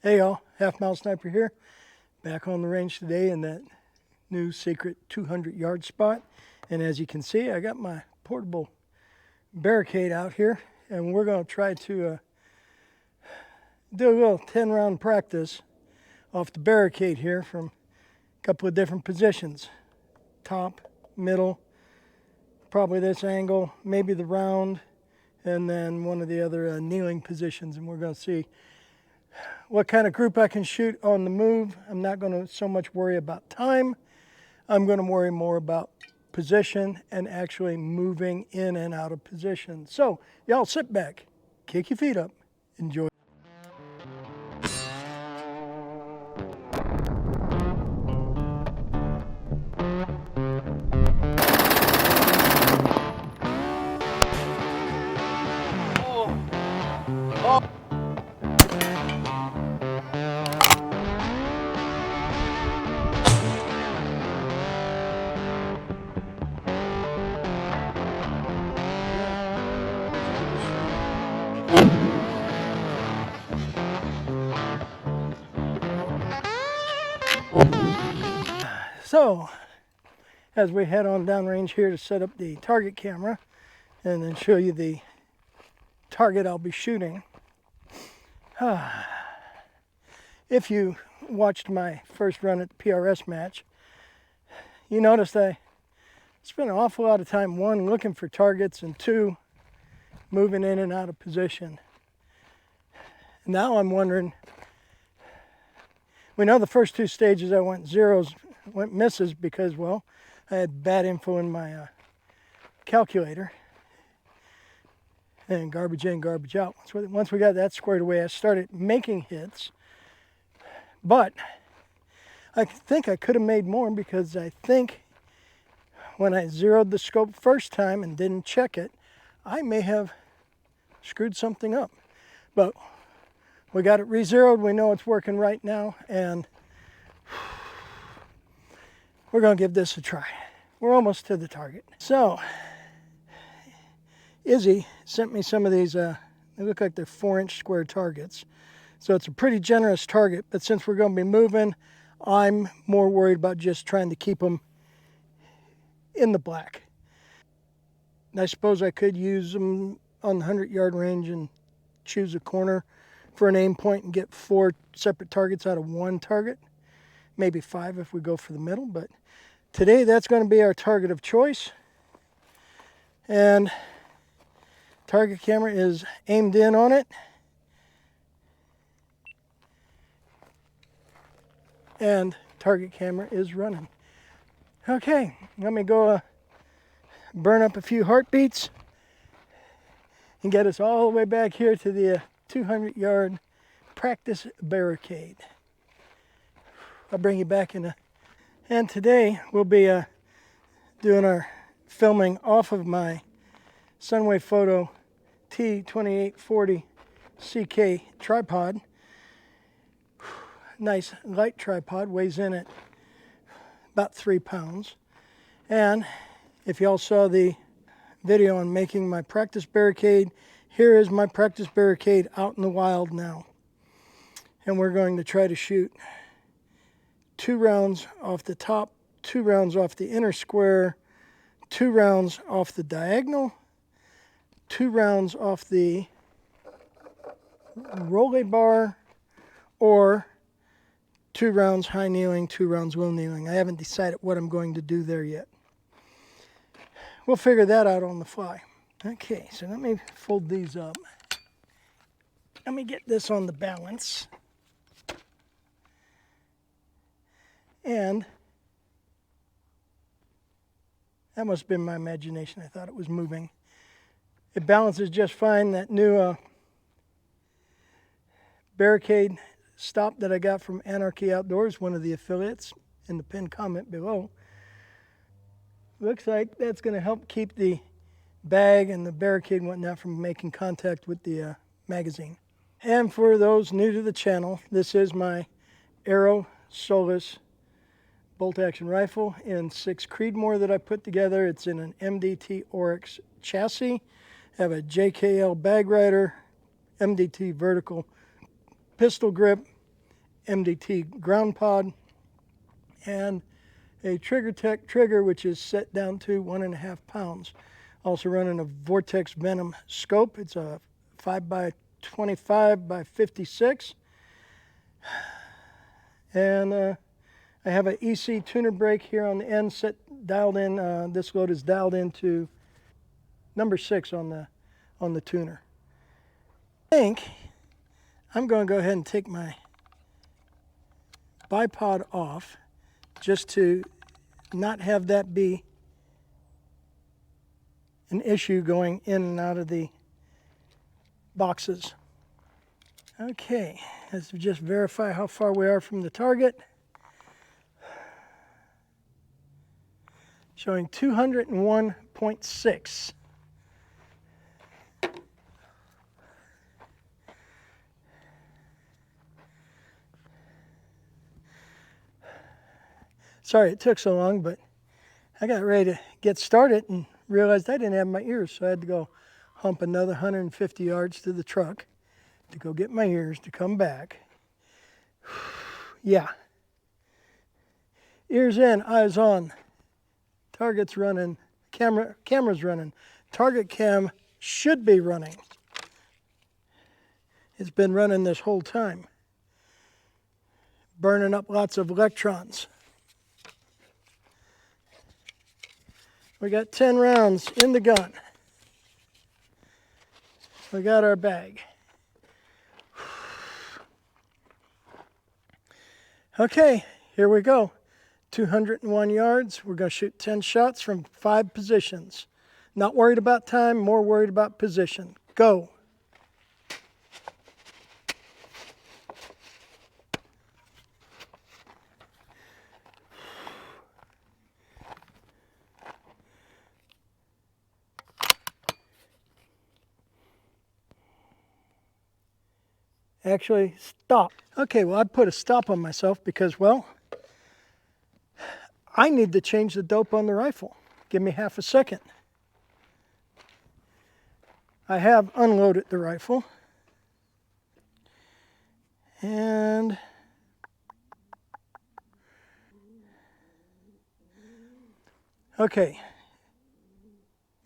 Hey y'all, Halfmilesniper here, back on the range today in that new secret 200-yard spot. And as you can see, I got my portable barricade out here, and we're going to try to do a little 10-round practice off the barricade here from a couple of different positions. Top, middle, probably this angle, maybe the round, and then one of the other kneeling positions, and we're going to see what kind of group I can shoot on the move. I'm not going to so much worry about time. I'm going to worry more about position and actually moving in and out of position. So y'all sit back, kick your feet up, enjoy. So, as we head on downrange here to set up the target camera and then show you the target I'll be shooting. If you watched my first run at the PRS match, you noticed I spent an awful lot of time, one, looking for targets, and two, moving in and out of position. Now I'm wondering, we know the first two stages I went zeros, went misses because, well, I had bad info in my calculator. And garbage in, garbage out. Once we got that squared away, I started making hits. But I think I could have made more, because I think when I zeroed the scope first time and didn't check it, I may have screwed something up. But we got it re-zeroed. We know it's working right now, and we're going to give this a try. We're almost to the target. So, Izzy sent me some of these, they look like they're 4-inch square targets. So it's a pretty generous target, but since we're going to be moving, I'm more worried about just trying to keep them in the black. And I suppose I could use them on the 100-yard range and choose a corner for an aim point and get 4 separate targets out of one target. Maybe 5 if we go for the middle, but today that's going to be our target of choice. And target camera is aimed in on it. And target camera is running. Okay, let me go burn up a few heartbeats and get us all the way back here to the 200-yard practice barricade. I'll bring you back in and today we'll be doing our filming off of my Sunway Photo T2840 CK tripod. Nice light tripod, weighs in at about 3 pounds. And if y'all saw the video on making my practice barricade, here is my practice barricade out in the wild now. And we're going to try to shoot 2 rounds off the top, 2 rounds off the inner square, 2 rounds off the diagonal, 2 rounds off the roll bar, or 2 rounds high kneeling, 2 rounds low kneeling. I haven't decided what I'm going to do there yet. We'll figure that out on the fly. Okay, so let me fold these up. Let me get this on the balance. And that must have been my imagination. I thought it was moving. It balances just fine. That new barricade stop that I got from Anarchy Outdoors, one of the affiliates, in the pinned comment below. Looks like that's going to help keep the bag and the barricade and whatnot from making contact with the magazine. And for those new to the channel, this is my Aero Solus bolt-action rifle in 6 Creedmoor that I put together. It's in an MDT Oryx chassis. I have a JKL bag rider, MDT vertical pistol grip, MDT ground pod, and a Trigger Tech trigger, which is set down to 1.5 pounds. Also running a Vortex Venom scope. It's a 5x25 by 56. And I have an EC tuner brake here on the end dialed in. This load is dialed into number 6 on the tuner. I think I'm going to go ahead and take my bipod off just to not have that be an issue going in and out of the boxes. Okay, let's just verify how far we are from the target. Showing 201.6. Sorry it took so long, but I got ready to get started and realized I didn't have my ears, so I had to go hump another 150 yards to the truck to go get my ears to come back. Yeah. Ears in, eyes on. Target's running, camera's running. Target cam should be running. It's been running this whole time. Burning up lots of electrons. We got 10 rounds in the gun. We got our bag. Okay, here we go. 201 yards. We're going to shoot 10 shots from 5 positions. Not worried about time, more worried about position. Go. Actually, stop. Okay, well, I put a stop on myself because, well, I need to change the dope on the rifle. Give me half a second. I have unloaded the rifle. And okay.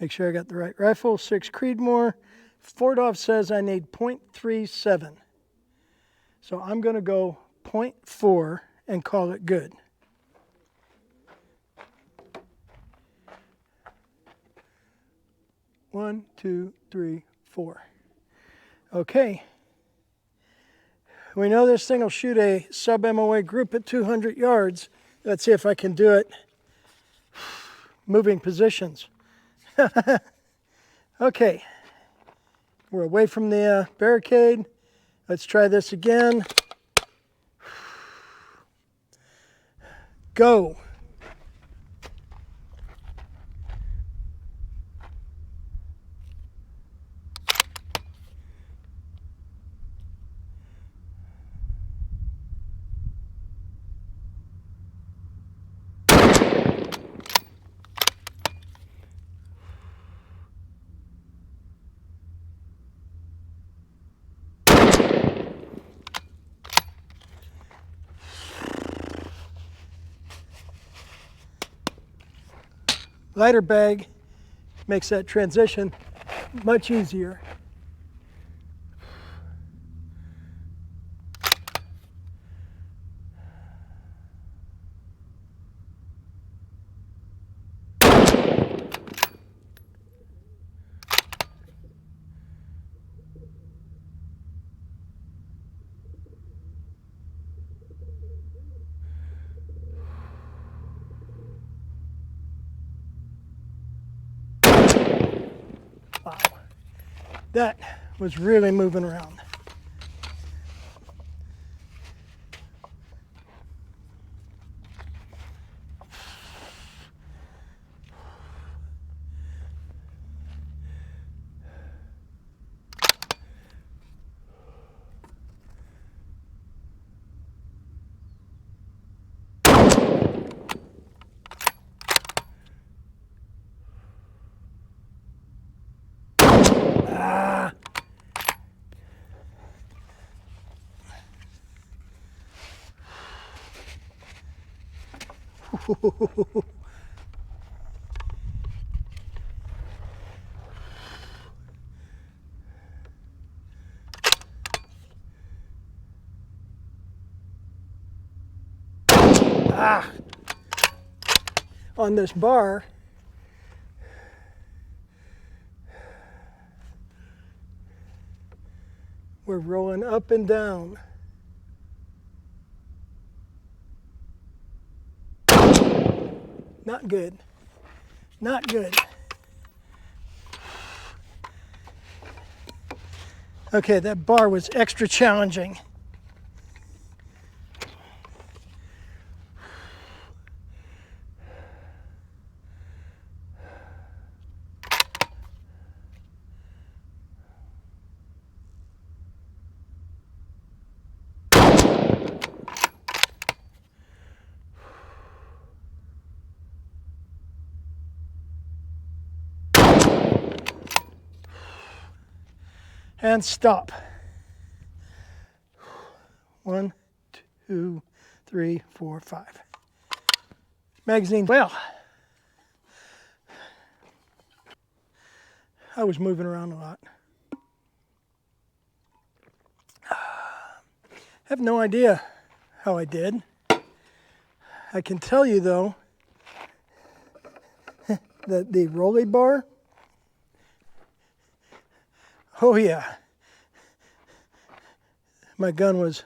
Make sure I got the right rifle. 6 Creedmoor. Fordov says I need .37. So I'm going to go .4 and call it good. One, two, three, 4. Okay. We know this thing will shoot a sub-MOA group at 200 yards. Let's see if I can do it. Moving positions. Okay. We're away from the barricade. Let's try this again. Go. Lighter bag makes that transition much easier. Wow, that was really moving around. Ah! On this bar, we're rolling up and down. Not good. Not good. Okay, that bar was extra challenging. And stop. 1, 2, 3, 4, 5. Magazine. Well, I was moving around a lot. I have no idea how I did. I can tell you though that the rolly bar, oh yeah, my gun was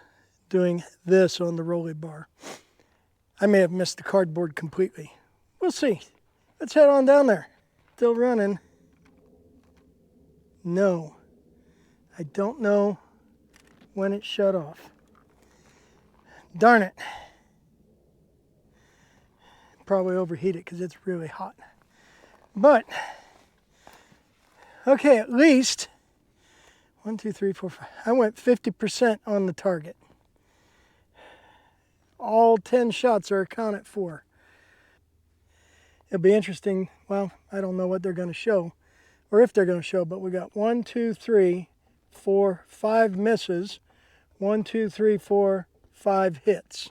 doing this on the rolly bar. I may have missed the cardboard completely. We'll see. Let's head on down there. Still running. No, I don't know when it shut off. Darn it. Probably overheated because it's really hot. But, okay, at least 1, 2, 3, 4, 5. I went 50% on the target. All 10 shots are accounted for. It'll be interesting. Well, I don't know what they're going to show, or if they're going to show, but we got 1, 2, 3, 4, 5 misses. 1, 2, 3, 4, 5 hits.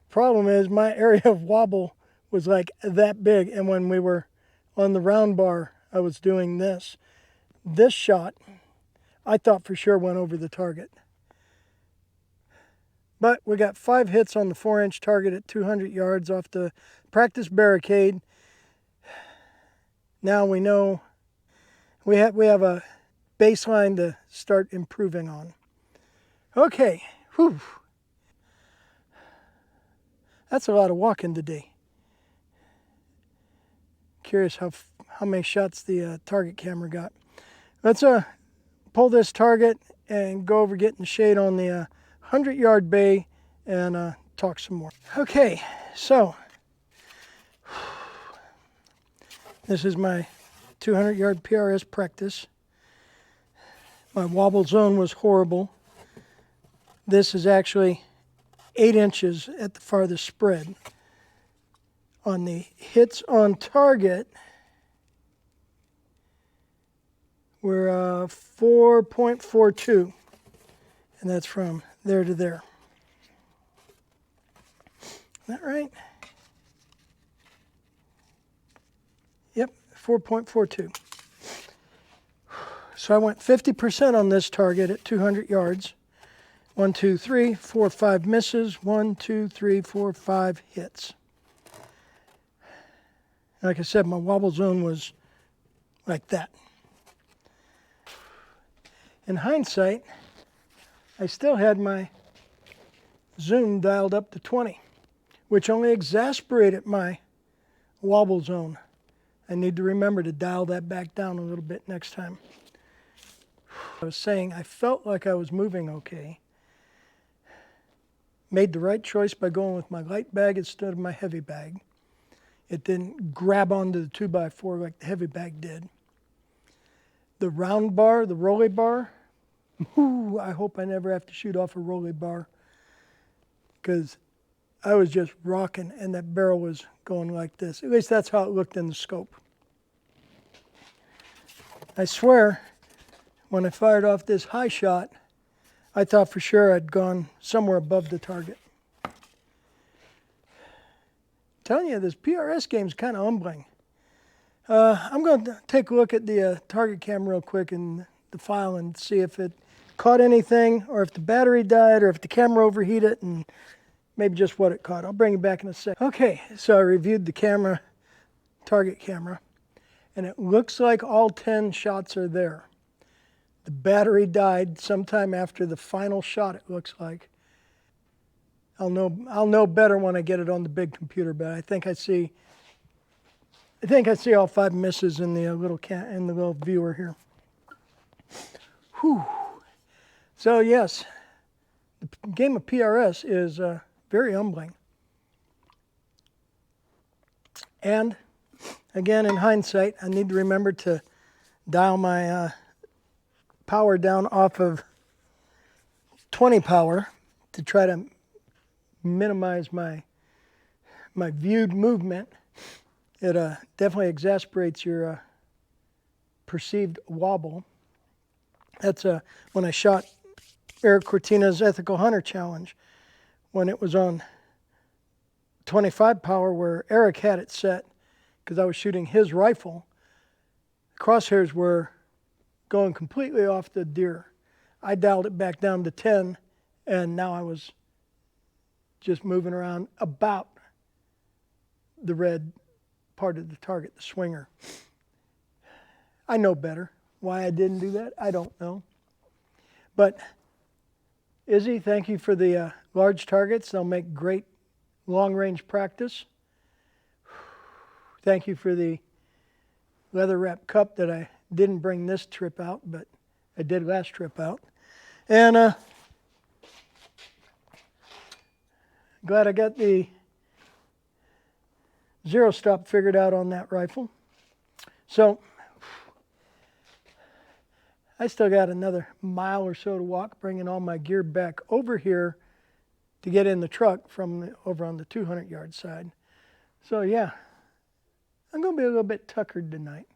Problem is, my area of wobble was like that big, and when we were on the round bar, I was doing this. This shot, I thought for sure went over the target. But we got 5 hits on the 4-inch target at 200 yards off the practice barricade. Now we know we have a baseline to start improving on. Okay, whew. That's a lot of walking today. Curious how many shots the target camera got. Let's pull this target and go over getting the shade on the 100-yard bay and talk some more. Okay, so this is my 200-yard PRS practice. My wobble zone was horrible. This is actually 8 inches at the farthest spread. On the hits on target, we're 4.42, and that's from there to there. Is that right? Yep, 4.42. So I went 50% on this target at 200 yards. 1, 2, 3, 4, 5 misses. 1, 2, 3, 4, 5 hits. Like I said, my wobble zone was like that. In hindsight, I still had my zoom dialed up to 20, which only exasperated my wobble zone. I need to remember to dial that back down a little bit next time. I was saying I felt like I was moving okay. Made the right choice by going with my light bag instead of my heavy bag. It didn't grab onto the 2x4 like the heavy bag did. The round bar, the rolly bar, ooh, I hope I never have to shoot off a rolly bar, because I was just rocking and that barrel was going like this. At least that's how it looked in the scope. I swear, when I fired off this high shot, I thought for sure I'd gone somewhere above the target. telling you, this PRS game's kind of humbling. I'm going to take a look at the target cam real quick in the file and see if it caught anything, or if the battery died, or if the camera overheated, and maybe just what it caught. I'll bring you back in a sec. Okay, so I reviewed the camera, target camera, and it looks like all 10 shots are there. The battery died sometime after the final shot, it looks like. I'll know better when I get it on the big computer, but I think I see all 5 misses in the little viewer here. Whew. So yes, the game of PRS is very humbling. And again, in hindsight, I need to remember to dial my power down off of 20 power to try to minimize my viewed movement. It definitely exasperates your perceived wobble. That's when I shot Eric Cortina's Ethical Hunter Challenge, when it was on 25 power where Eric had it set, because I was shooting his rifle. Crosshairs were going completely off the deer. I dialed it back down to 10, and now I was just moving around about the red part of the target, the swinger. I know better. Why I didn't do that, I don't know. But Izzy, thank you for the large targets. They'll make great long-range practice. Thank you for the leather wrap cup that I didn't bring this trip out, but I did last trip out. And glad I got the zero stop figured out on that rifle. So I still got another mile or so to walk, bringing all my gear back over here to get in the truck from over on the 200-yard side. So yeah, I'm going to be a little bit tuckered tonight,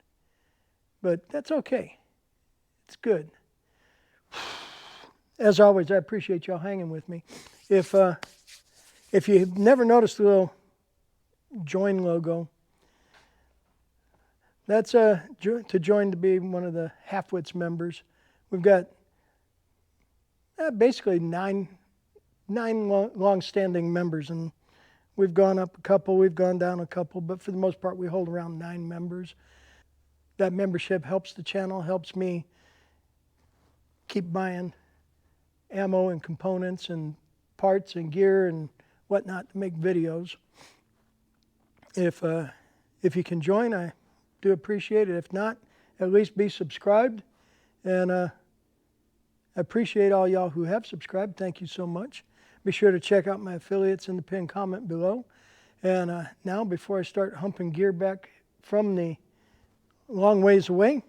but that's okay. It's good. As always, I appreciate y'all hanging with me. If you've never noticed the little join logo, that's to join to be one of the Halfwits members. We've got basically nine long-standing members, and we've gone up a couple, we've gone down a couple, but for the most part we hold around 9 members. That membership helps the channel, helps me keep buying ammo and components and parts and gear and whatnot to make videos. If you can join, I do appreciate it. If not, at least be subscribed. And I appreciate all y'all who have subscribed. Thank you so much. Be sure to check out my affiliates in the pinned comment below. And now, before I start humping gear back from the long ways away,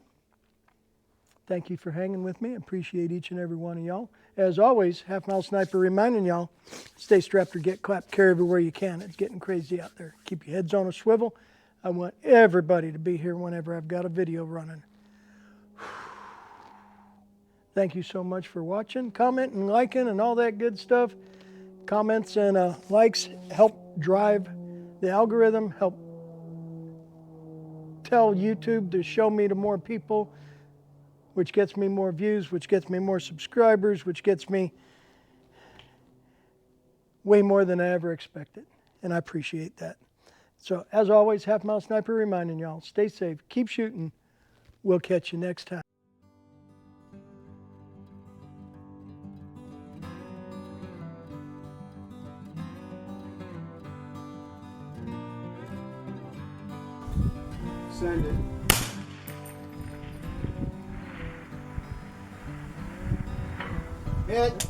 thank you for hanging with me. I appreciate each and every one of y'all. As always, Halfmilesniper reminding y'all, stay strapped or get clapped. Carry everywhere you can. It's getting crazy out there. Keep your heads on a swivel. I want everybody to be here whenever I've got a video running. Thank you so much for watching, commenting, liking, and all that good stuff. Comments and likes help drive the algorithm, help tell YouTube to show me to more people, which gets me more views, which gets me more subscribers, which gets me way more than I ever expected. And I appreciate that. So, as always, Halfmilesniper reminding y'all, stay safe, keep shooting. We'll catch you next time. Send it. Hit.